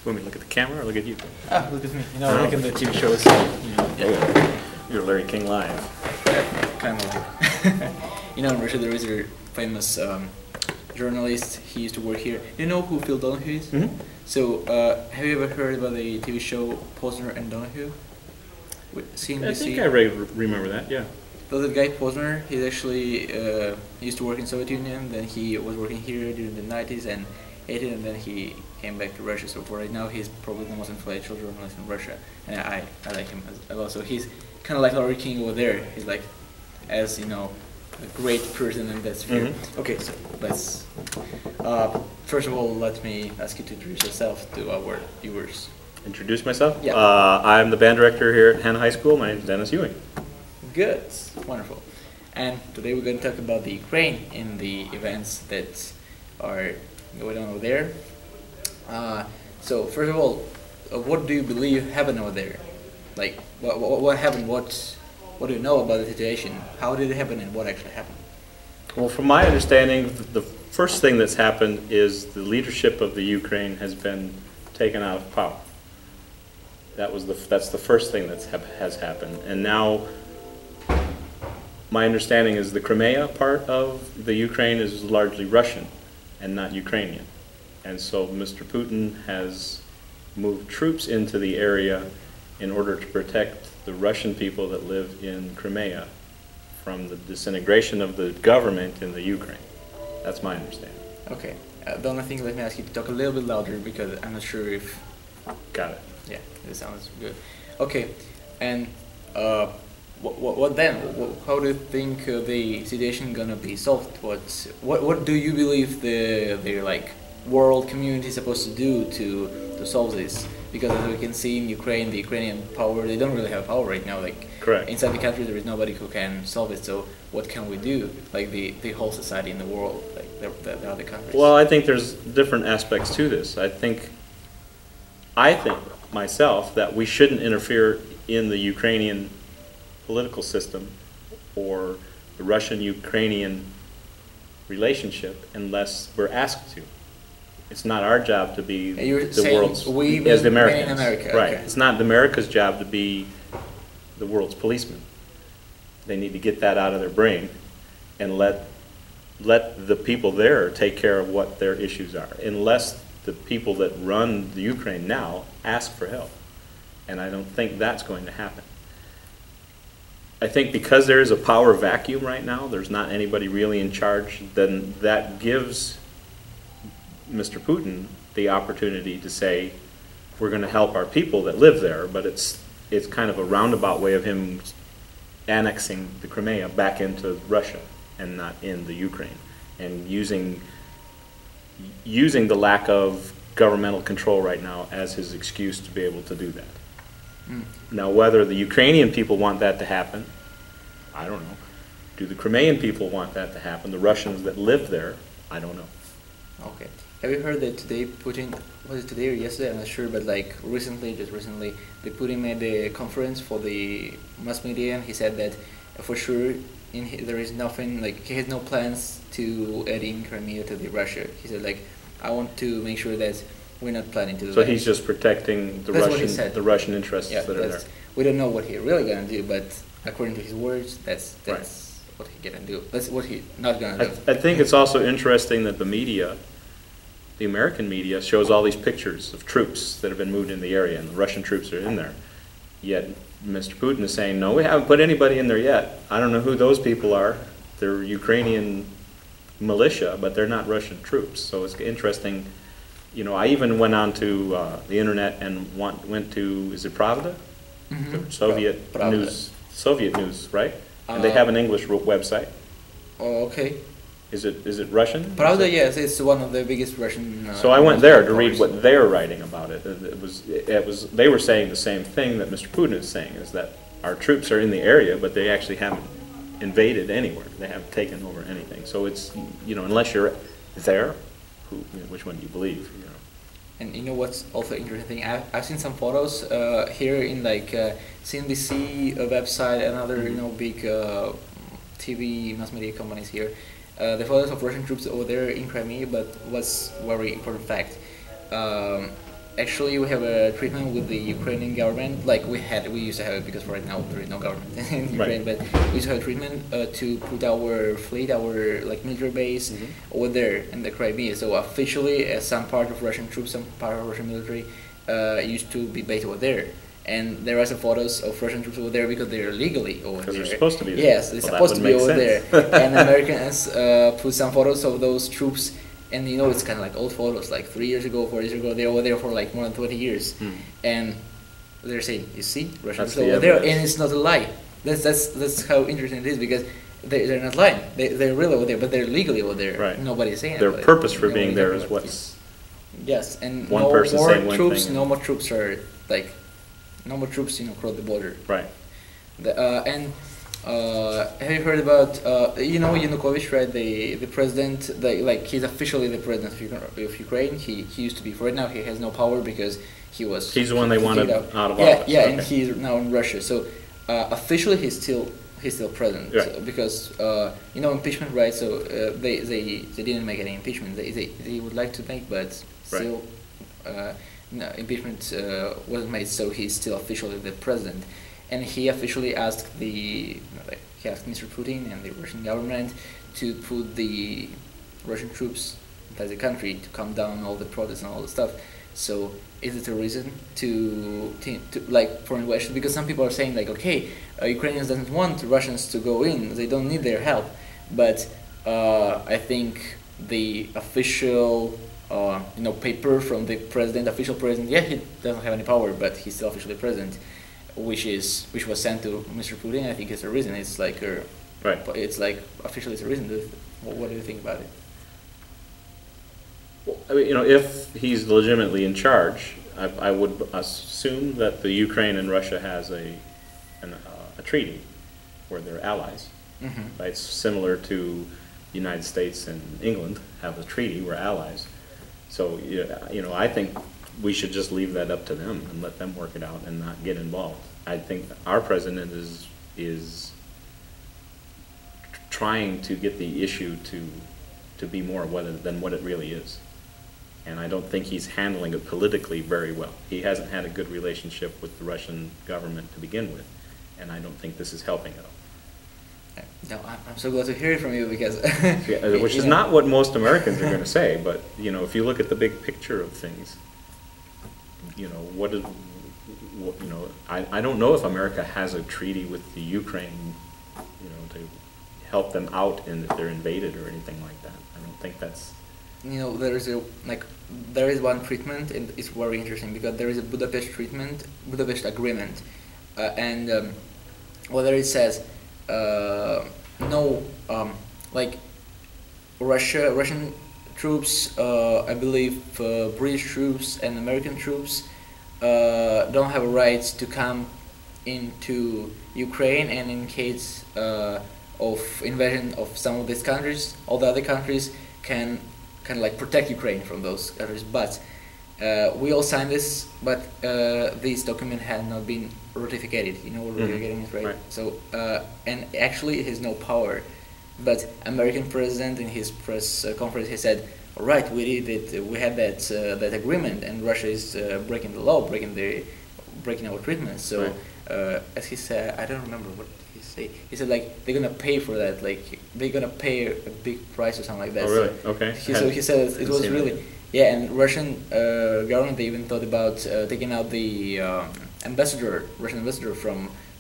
Want me to look at the camera or look at you? Ah, look at me. You know, Oh. like in the TV shows. You're Larry King Live. Kind of. You know, in Russia there is a famous journalist. He used to work here. You know who Phil Donahue is? Mm-hmm. So, have you ever heard about the TV show Posner and Donahue? With CNBC? I think I remember that, yeah. So that guy Posner, he's actually he used to work in Soviet Union. Then he was working here during the 90s and 80s, and then he came back to Russia. So for right now, he's probably the most influential journalist in Russia, and I like him as well. So he's kind of like Larry King over there. He's like, as you know, a great person in that sphere. Mm-hmm. Okay, so let's first of all, let me ask you to introduce yourself to our viewers. Introduce myself? Yeah. I'm the band director here at Penn High School. My name is Dennis Ewing. Good, wonderful. And today we're going to talk about the Ukraine in the events that are going on over there. So first of all, what do you believe happened over there? Like, what happened? What do you know about the situation? How did it happen, and what actually happened? Well, from my understanding, the first thing that's happened is the leadership of the Ukraine has been taken out of power. That's the first thing that has happened, and now my understanding is the Crimea part of the Ukraine is largely Russian and not Ukrainian, and so Mr. Putin has moved troops into the area in order to protect the Russian people that live in Crimea from the disintegration of the government in the Ukraine. That's my understanding. Okay. The only thing, let me ask you to talk a little bit louder because I'm not sure if... Got it. Yeah, that sounds good. Okay, and what then? How do you think the situation gonna be solved? What do you believe the like world community is supposed to do to solve this? Because as we can see in Ukraine, the Ukrainian power, they don't really have power right now. Like, correct. Inside the country, there is nobody who can solve it. So what can we do? Like the whole society in the world, like the other countries. Well, I think there's different aspects to this. I think myself that we shouldn't interfere in the Ukrainian political system or the Russian-Ukrainian relationship unless we're asked to. It's not our job to be the world's, as the Americans. In America. Right. Okay. It's not America's job to be the world's policeman. They need to get that out of their brain and let the people there take care of what their issues are, unless the people that run the Ukraine now ask for help. And I don't think that's going to happen. I think because there is a power vacuum right now, there's not anybody really in charge, then that gives Mr. Putin the opportunity to say, we're going to help our people that live there, but it's kind of a roundabout way of him annexing the Crimea back into Russia and not in the Ukraine, and using the lack of governmental control right now as his excuse to be able to do that. Now, whether the Ukrainian people want that to happen, I don't know. Do the Crimean people want that to happen? The Russians that live there, I don't know. Okay. Have you heard that today Putin, was it today or yesterday, I'm not sure, but like just recently, the Putin made a conference for the mass media, and he said that for sure there is nothing, like he has no plans to add in Crimea to the Russia. He said like, I want to make sure that we're not planning to do that. So he's just protecting the Russian interests that are there. We don't know what he's really gonna do, but according to his words, that's right. What he's gonna do. That's what he's not gonna do. I think it's also interesting that the media, the American media, shows all these pictures of troops that have been moved in the area, and the Russian troops are in there. Yet Mr. Putin is saying, no, we haven't put anybody in there yet. I don't know who those people are. They're Ukrainian militia, but they're not Russian troops. So it's interesting. You know, I even went on to the internet and went to, is it Pravda? Mm-hmm. The Soviet Pravda. Soviet news, right? And they have an English website. Oh, okay. Is it Russian? Pravda, yes, it's one of the biggest Russian. So I went there to read what they're writing about it. They were saying the same thing that Mr. Putin is saying, is that our troops are in the area, but they actually haven't invaded anywhere. They haven't taken over anything. So it's, you know, unless you're there, which one do you believe? You know. And you know what's also interesting? I've seen some photos here in like CNBC website and other big TV mass media companies here. The photos of Russian troops over there in Crimea, but what's very important fact, actually we have a treatment with the Ukrainian government. Like we used to have it because right now there is no government in Ukraine. Right. But we used to have a treatment to put our fleet, our like military base over there in the Crimea. So officially, some part of Russian troops, some part of Russian military used to be based over there. And there are some photos of Russian troops over there because they're legally over there. Because they're supposed to be there. Yes, they're supposed to be over there. And Americans put some photos of those troops, and you know it's kind of like old photos, like 3 years ago, 4 years ago. They're over there for like more than 20 years, and they're saying, "You see, Russian troops over there," and it's not a lie. That's how interesting it is because they're not lying. They're really over there, but they're legally over there. Right. Nobody's saying Their it. purpose for being there is what's. Yes, and one no person more saying one troops. thing. No more troops are like, no more troops. Cross the border. Right. Have you heard about Yanukovych, right? The president, he's officially the president of Ukraine. He used to be. For right now, he has no power because he was. He's the one they wanted out of yeah, office. yeah, Okay. and he's now in Russia. So officially, he's still president because impeachment, right? So they didn't make any impeachment. They would like to make, but still, no, impeachment wasn't made. So he's still officially the president. And he officially asked Mr. Putin and the Russian government to put the Russian troops inside the country to calm down all the protests and all the stuff. So is it a reason to for invasion? Because some people are saying like, okay, Ukrainians doesn't want Russians to go in; they don't need their help. But I think the official paper from the official president, he doesn't have any power, but he's still officially president. Which was sent to Mr. Putin. I think it's a reason. It's like it's like officially it's a reason. What do you think about it? Well, I mean, if he's legitimately in charge, I would assume that the Ukraine and Russia has a treaty where they're allies. Mm-hmm. Right? It's similar to the United States and England have a treaty. We're allies. So I think we should just leave that up to them and let them work it out and not get involved. I think our president is trying to get the issue to be more than what it really is. And I don't think he's handling it politically very well. He hasn't had a good relationship with the Russian government to begin with, and I don't think this is helping at all. No, I'm so glad to hear it from you because which is not what most Americans are going to say, but if you look at the big picture of things, I don't know if America has a treaty with the Ukraine, to help them out if they're invaded or anything like that. I don't think that's. There is one treatment, and it's very interesting because there is a Budapest agreement, and there it says Russian troops, I believe British troops and American troops don't have a right to come into Ukraine, and in case of invasion of some of these countries, all the other countries can protect Ukraine from those countries. But we all signed this, but this document had not been ratified. You know what we're getting is right. So and actually it has no power. But American president in his press conference, he said, "All right, we did it. We had that agreement, and Russia is breaking the law, breaking our treatment." So as he said, I don't remember what he said. He said they're gonna pay for that. They're gonna pay a big price or something like that. Oh, really? Okay. So he said it was really and Russian government, they even thought about taking out the Russian ambassador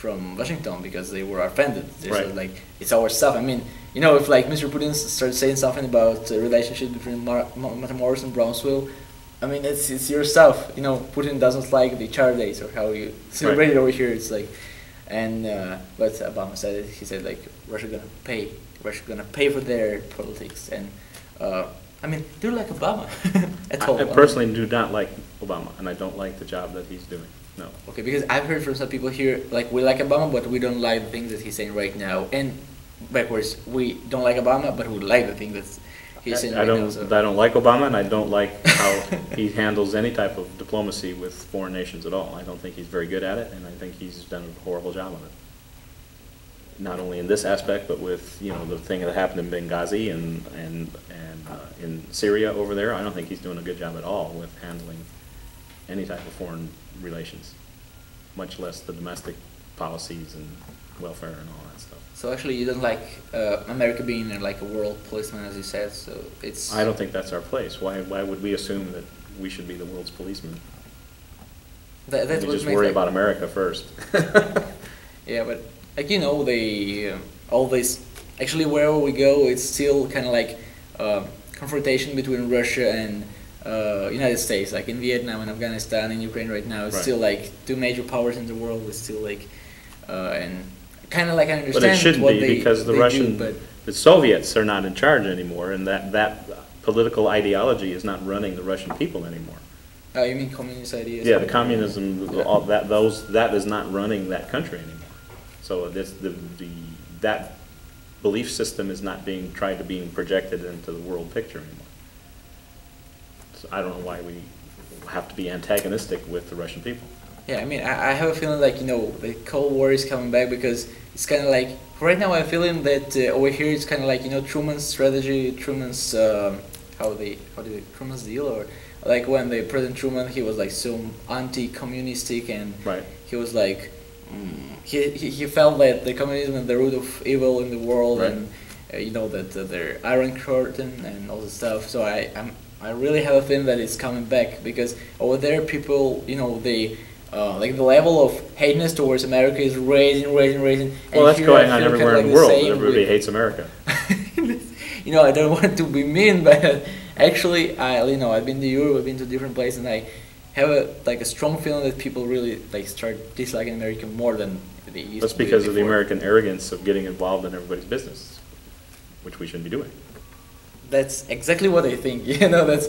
from Washington because they were offended. They said it's our stuff. I mean, if Mr. Putin starts saying something about the relationship between Matamoros and Brownsville, I mean it's your stuff. Putin doesn't like the Char days or how you celebrate it over here. It's but Obama said it. He said Russia gonna pay for their politics, and I mean, do you like Obama at all? I personally do not like Obama, and I don't like the job that he's doing. No. Okay, because I've heard from some people here, we like Obama, but we don't like the things that he's saying right now. And backwards, we don't like Obama, but we like the things that he's saying right now. So. I don't like Obama, and I don't like how he handles any type of diplomacy with foreign nations at all. I don't think he's very good at it, and I think he's done a horrible job of it. Not only in this aspect, but with the thing that happened in Benghazi and in Syria over there. I don't think he's doing a good job at all with handling any type of foreign relations, much less the domestic policies and welfare and all that stuff. So actually, you don't like America being like a world policeman, as you said. So it's. I don't think that's our place. Why would we assume that we should be the world's policeman? That's we what just makes, worry like, about America first. Yeah, but like they always actually wherever we go, it's still kind of like confrontation between Russia and United States. Like in Vietnam and Afghanistan and Ukraine right now, it's Right. still like two major powers in the world. It's still like and kind of like I understand. But it shouldn't what be because the they Russian, do, but the Soviets are not in charge anymore, and that political ideology is not running the Russian people anymore. you mean communist ideas? Yeah, the communism, Yeah. all that is not running that country anymore. So this, that belief system is not being projected into the world picture anymore. So I don't know why we have to be antagonistic with the Russian people. Yeah, I mean, I have a feeling like, the Cold War is coming back because it's kind of like, right now I'm feeling that over here it's kind of like, Truman's strategy, Truman's, Truman's deal, or like when the President Truman, he was like so anti-communistic and Right. he was like, he felt that the communism is the root of evil in the world, Right. and that the Iron Curtain and all this stuff. So I really have a feeling that it's coming back because over there people, they like the level of hateness towards America is raising. Well, that's here going I on feel everywhere kind in of the world. same Everybody with- hates America. I don't want to be mean, but actually, I've been to Europe, I've been to different places, and I have a strong feeling that people really start disliking America more than they used That's to do because of the before. American arrogance of getting involved in everybody's business, which we shouldn't be doing. That's exactly what I think. That's.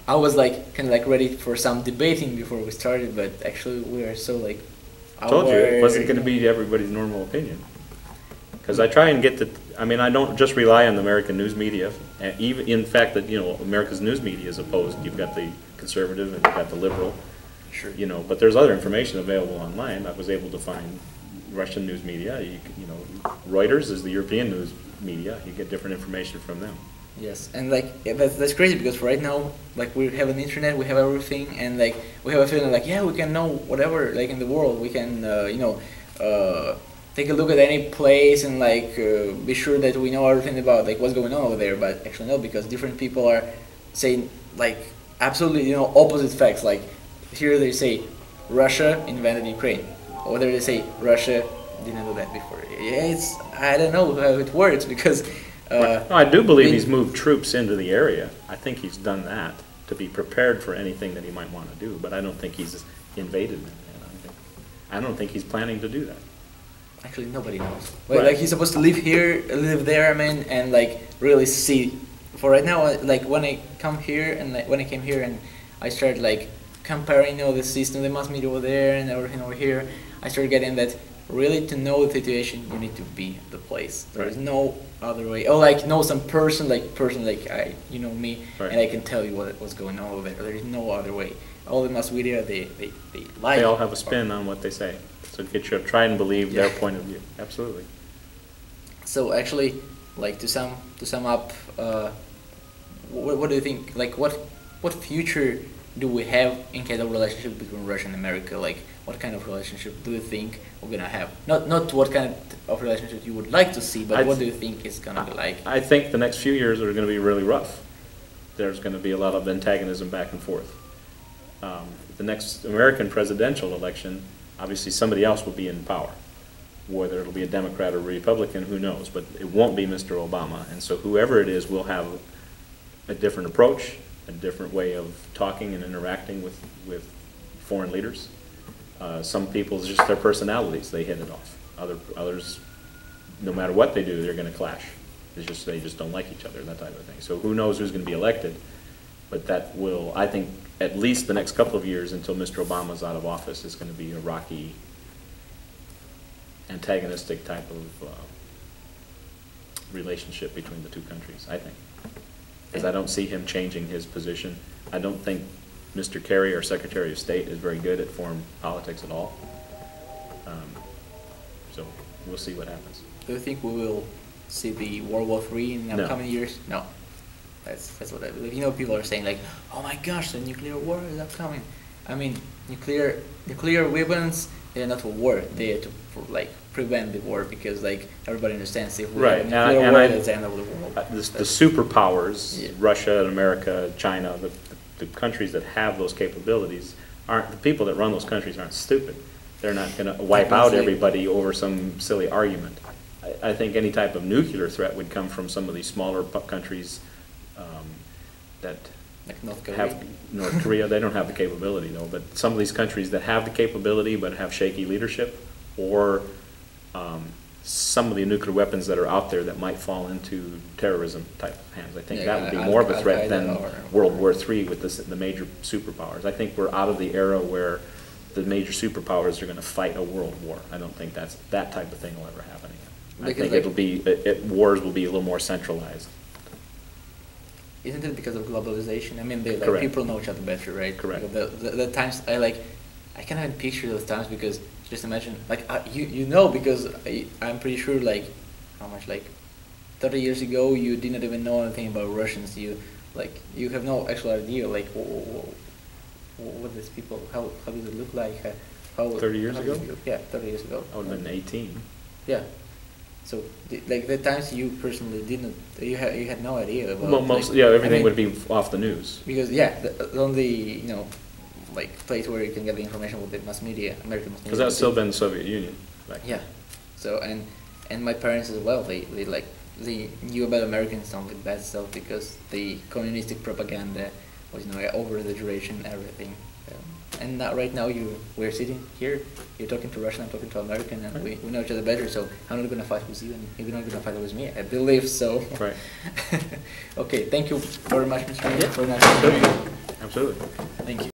I was kind of ready for some debating before we started, but actually we are so I told you it wasn't going to be everybody's normal opinion. Because I try and get I don't just rely on the American news media. And even in fact that America's news media is opposed. You've got the conservative and you've got the liberal. Sure. But there's other information available online. I was able to find Russian news media. Reuters is the European news media. You get different information from them. Yes, and that's crazy because right now we have an internet, we have everything, and we have a feeling we can know whatever in the world. We can take a look at any place and be sure that we know everything about what's going on over there. But actually no, because different people are saying absolutely opposite facts. Here they say Russia invented Ukraine, over there they say Russia didn't do that before. Yeah, I don't know how it works because. No, I do believe he's moved troops into the area. I think he's done that to be prepared for anything that he might want to do, but I don't think he's invaded it. I don't think he's planning to do that. Actually, nobody knows. Right. He's supposed to live here, live there, and really see. For right now, when I come here and when I came here and I started comparing, the system, the mass media over there and everything over here, I started getting that really to know the situation, you need to be at the place. There is no other way. Or know some person, me, Right. and I can tell you what's going on over there. There is no other way. All the mass media, they lie. They all have a spin on what they say. So get you to try and believe their point of view. Absolutely. So actually, to sum up, what do you think? What future do we have in case of relationship between Russia and America? What kind of relationship do you think we're gonna have? Not what kind of relationship you would like to see, but what do you think is gonna be like? I think the next few years are going to be really rough. There's going to be a lot of antagonism back and forth. The next American presidential election, obviously somebody else will be in power. Whether it'll be a Democrat or Republican, who knows? But it won't be Mr. Obama. And so whoever it is will have a different approach, a different way of talking and interacting with foreign leaders. Some people, just their personalities, they hit it off. Others, no matter what they do, they're going to clash. They just don't like each other, that type of thing. So who knows who's going to be elected? But that will, I think, at least the next couple of years until Mr. Obama's out of office, is going to be a rocky, antagonistic type of relationship between the two countries, I think. Because I don't see him changing his position. I don't think Mr. Kerry, our Secretary of State, is very good at foreign politics at all. So we'll see what happens. Do you think we will see the World War III in the No. upcoming years? No. That's what I believe. People are saying oh my gosh, the nuclear war is upcoming. I mean, nuclear weapons, they're not for war. They are to like prevent the war, because like everybody understands if we Right, have a nuclear and war, I- that's the end of the world. The superpowers, Yeah. Russia and America, China, the countries that have those capabilities aren't, the people that run those countries aren't stupid. They're not going to wipe out Obviously. everybody over some silly argument. I think any type of nuclear threat would come from some of these smaller countries that Like North Korea. have, North Korea, they don't have the capability though, but some of these countries that have the capability but have shaky leadership, or some of the nuclear weapons that are out there that might fall into terrorism type of hands. I think Yeah, that would be more of a threat than Al-Qaeda or- World War III with the major superpowers. I think we're out of the era where the major superpowers are going to fight a world war. I don't think that type of thing will ever happen again. I Because, think like- it'll be, wars will be a little more centralized. Isn't it because of globalization? I mean, Correct. people know each other better, right? Correct. Like, the times I can't even picture those times, because just imagine, like you know, because I'm pretty sure, like, how much, like 30 years ago you did not even know anything about Russians. You have no actual idea, like what these people, how do they look like? How 30 years how ago? do they look? Yeah, 30 years ago. I would have been 18. Yeah. So, like the times you personally didn't, you had no idea about. Well, like, everything I mean, would be off the news. because the only like place where you can get the information with the mass media, American mass media. Because that's still been the Soviet Union. back then. Yeah. So and my parents as well. They knew about Americans only bad stuff, because the communistic propaganda was over the duration, everything. And now, right now we're sitting here. You're talking to Russian, I'm talking to American, and we know each other better. So I'm not gonna fight with you, and you're not gonna fight with me. I believe so. Right. Okay. Thank you very much, Mr. Mayor, Yeah. for that. Absolutely. Thank you.